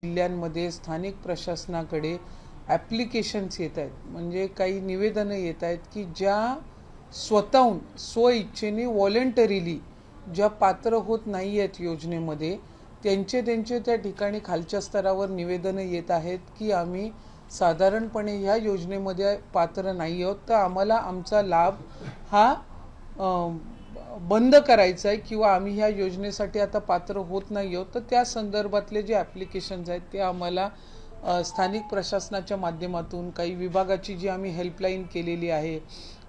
जिल्ह्यांमध्ये स्थानिक प्रशासनाकडे ॲप्लिकेशन्स येत आहेत, म्हणजे काही निवेदनं येत आहेत की ज्या स्वतःहून स्वइच्छेने व्हॉलंटरीली ज्या पात्र होत नाही आहेत योजनेमध्ये, त्यांचे त्या ठिकाणी खालच्या स्तरावर निवेदनं येत आहेत की आम्ही साधारणपणे ह्या योजनेमध्ये पात्र नाही आहोत, तर आम्हाला आमचा लाभ हा बंद करायचं आहे किंवा आम्ही ह्या योजनेसाठी आता पात्र होत नाही आहोत. तर त्या संदर्भातले जे ॲप्लिकेशन्स आहेत ते आम्हाला स्थानिक प्रशासनाच्या माध्यमातून, काही विभागाची जी आम्ही हेल्पलाईन केलेली आहे,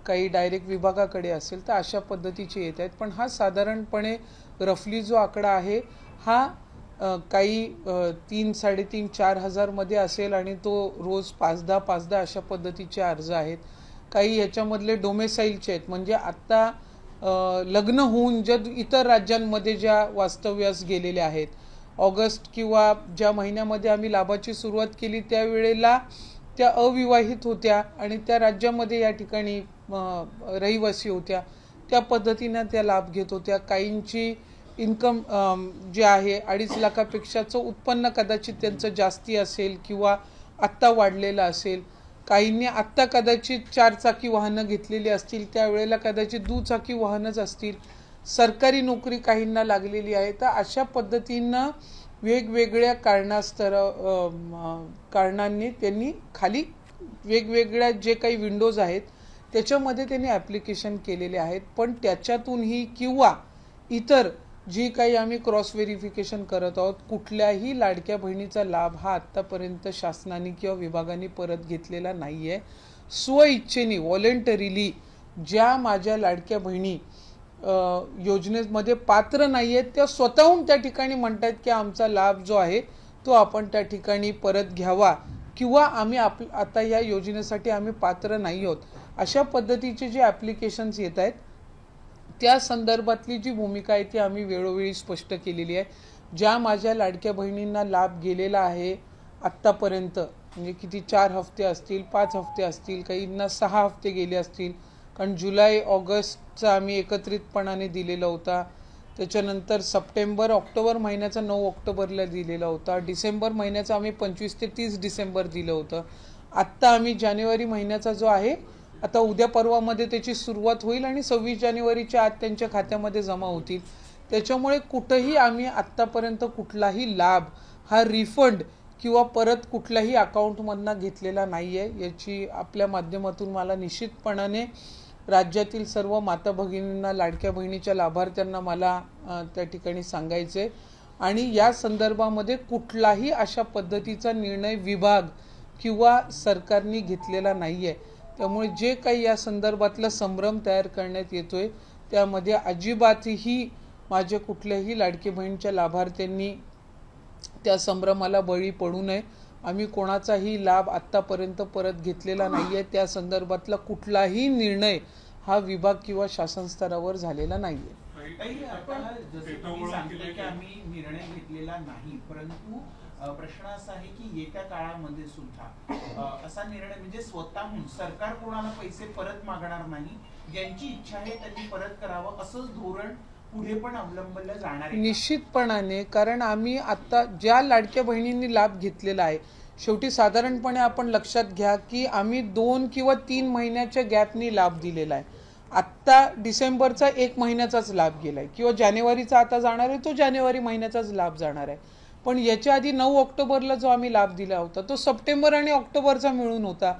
काही डायरेक्ट विभागाकडे असेल, तर अशा पद्धतीचे येत आहेत. पण हा साधारणपणे रफली जो आकडा आहे हा काही 3-3.5-4 हजारमध्ये असेल आणि तो रोज 5-10 अशा पद्धतीचे अर्ज आहेत. काही याच्यामधले डोमेसाईलचे आहेत, म्हणजे आत्ता लग्न होऊन ज्या इतर राज्यांमध्ये ज्या वास्तव्यास गेलेल्या आहेत, ऑगस्ट किंवा ज्या महिन्यामध्ये आम्ही लाभाची सुरुवात केली त्यावेळेला त्या अविवाहित होत्या आणि त्या राज्यामध्ये या ठिकाणी रहिवासी होत्या, त्या पद्धतीनं त्या लाभ घेत होत्या. काहींची इन्कम जे आहे 2.5 लाखापेक्षाचं उत्पन्न कदाचित त्यांचं जास्ती असेल किंवा आत्ता वाढलेलं असेल. काहींनी आत्ता कदाचित 4 चाकी वाहनं घेतलेली असतील, त्यावेळेला कदाचित दुचाकी वाहनच असतील. सरकारी नोकरी काहींना लागलेली आहे. तर अशा पद्धतीनं वेगवेगळ्या कारणांनी त्यांनी खाली वेगवेगळ्या जे काही विंडोज आहेत त्याच्यामध्ये त्यांनी ॲप्लिकेशन केलेले आहेत. पण त्याच्यातूनही किंवा इतर जी काही आम्ही क्रॉस व्हेरिफिकेशन करत आहोत, कुठल्याही लाडक्या बहिणीचा लाभ हा आत्तापर्यंत शासनाने किंवा विभागाने परत घेतलेला नाही आहे. स्वइच्छेने व्हॉलंटरीली ज्या माझ्या लाडक्या बहिणी योजनेमध्ये पात्र नाही आहेत त्या स्वतःहून त्या ठिकाणी म्हणतात की आमचा लाभ जो आहे तो आपण त्या ठिकाणी परत घ्यावा किंवा आम्ही आता या योजनेसाठी आम्ही पात्र नाही आहोत, अशा पद्धतीचे जे ॲप्लिकेशन्स येत आहेत त्या संदर्भातली जी भूमिका आहे ती आम्ही वेळोवेळी स्पष्ट केलेली आहे. ज्या माझ्या लाडक्या बहिणींना लाभ गेलेला आहे आत्तापर्यंत, म्हणजे किती 4 हफ्ते असतील, 5 हफ्ते असतील, काहींना 6 हफ्ते गेले असतील, कारण जुलै ऑगस्टचा आम्ही एकत्रितपणाने दिलेला होता. त्याच्यानंतर सप्टेंबर ऑक्टोबर महिन्याचा 9 ऑक्टोबरला दिलेला होता. डिसेंबर महिन्याचा आम्ही 25 ते 30 डिसेंबर दिलं होतं. आत्ता आम्ही जानेवारी महिन्याचा जो आहे आता उद्या परवामध्ये त्याची सुरुवात होईल आणि 26 जानेवारीच्या आत त्यांच्या खात्यामध्ये जमा होतील. त्याच्यामुळे कुठंही आम्ही आत्तापर्यंत कुठलाही लाभ हा रिफंड किंवा परत कुठल्याही अकाउंटमधनं घेतलेला नाही आहे. याची आपल्या माध्यमातून मला निश्चितपणाने राज्यातील सर्व माता भगिनींना, लाडक्या बहिणीच्या लाभार्थ्यांना मला त्या ठिकाणी सांगायचं आहे. आणि या संदर्भामध्ये कुठलाही अशा पद्धतीचा निर्णय विभाग किंवा सरकारने घेतलेला नाही आहे. त्यामुळे जे काही या संदर्भातला संभ्रम तयार करण्यात येतोय त्यामध्ये अजिबातही माझ्या कुठल्याही लाडकी बहिणीच्या लाभार्थ्यांनी त्या संभ्रमाला बळी पडू नये. आम्ही कोणाचाही लाभ आत्तापर्यंत परत घेतलेला नाही आहे. त्या संदर्भातला कुठलाही निर्णय हा विभाग किंवा शासन स्तरावर झालेला नाही आहे. आम्ही निर्णय घेतलेला नाही, परंतु प्रश्न असा आहे की येत्या काळामध्ये सुद्धा असा निर्णय म्हणजे स्वतःहून सरकार कोणाला पैसे परत मागणार नाही, ज्यांची इच्छा आहे त्यांनी परत करावं असंच धोरण पुढे पण अवलंबलं जाणार आहे निश्चितपणाने. कारण आम्ही आता ज्या लाडक्या बहिणींनी लाभ घेतलेला आहे, शेवटी साधारणपणे आपण लक्षात घ्या की आम्ही 2 किंवा 3 महिन्याच्या गॅपनी लाभ दिलेला आहे. आत्ता डिसेंबरचा 1 महिन्याचाच लाभ गेलाय किंवा जानेवारीचा आता जाणार आहे तो जानेवारी महिन्याचाच लाभ जाणार आहे. पण याच्या आधी 9 ऑक्टोबरला जो आम्ही लाभ दिला होता तो सप्टेंबर आणि ऑक्टोबरचा मिळून होता,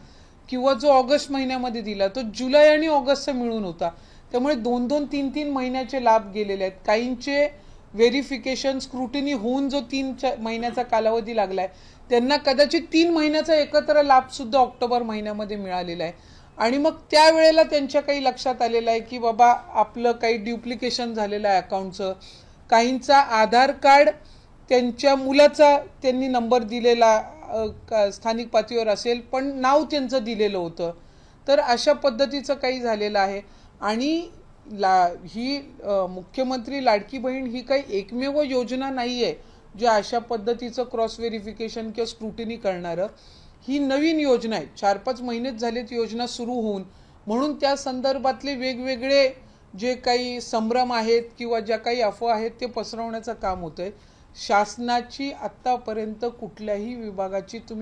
किंवा जो ऑगस्ट महिन्यामध्ये दिला तो जुलै आणि ऑगस्टचा मिळून होता. त्यामुळे 2-2, 3-3 महिन्याचे लाभ गेलेले आहेत. काहींचे व्हेरिफिकेशन स्क्रुटिनी होऊन जो 3 महिन्याचा कालावधी लागलाय त्यांना कदाचित 3 महिन्याचा एकत्र लाभ सुद्धा ऑक्टोबर महिन्यामध्ये मिळालेला आहे. आणि मग त्यावेळेला त्यांच्या काही लक्षात आलेलं आहे की बाबा आपलं काही ड्युप्लिकेशन झालेलं आहे अकाउंटचं. काहींचा आधार कार्ड त्यांच्या मुलाचा त्यांनी नंबर दिलेला स्थानिक पातळीवर असेल पण नाव त्यांचं दिलेलं होतं. तर अशा पद्धतीचं काही झालेलं आहे. आणि ही मुख्यमंत्री लाडकी बहीण ही काही एकमेव योजना नाही आहे जे अशा पद्धतीचं क्रॉस व्हेरिफिकेशन किंवा स्क्रुटिनी करणारं. ही नवीन योजना आहे, 4-5 महिनेच झालेत योजना सुरू होऊन. म्हणून त्या संदर्भातले वेगवेगळे जे काही संभ्रम आहेत किंवा ज्या काही अफवा आहेत ते पसरवण्याचं काम होतंय. शासनाची आत्तापर्यंत कुठल्याही विभागाची तुम्ही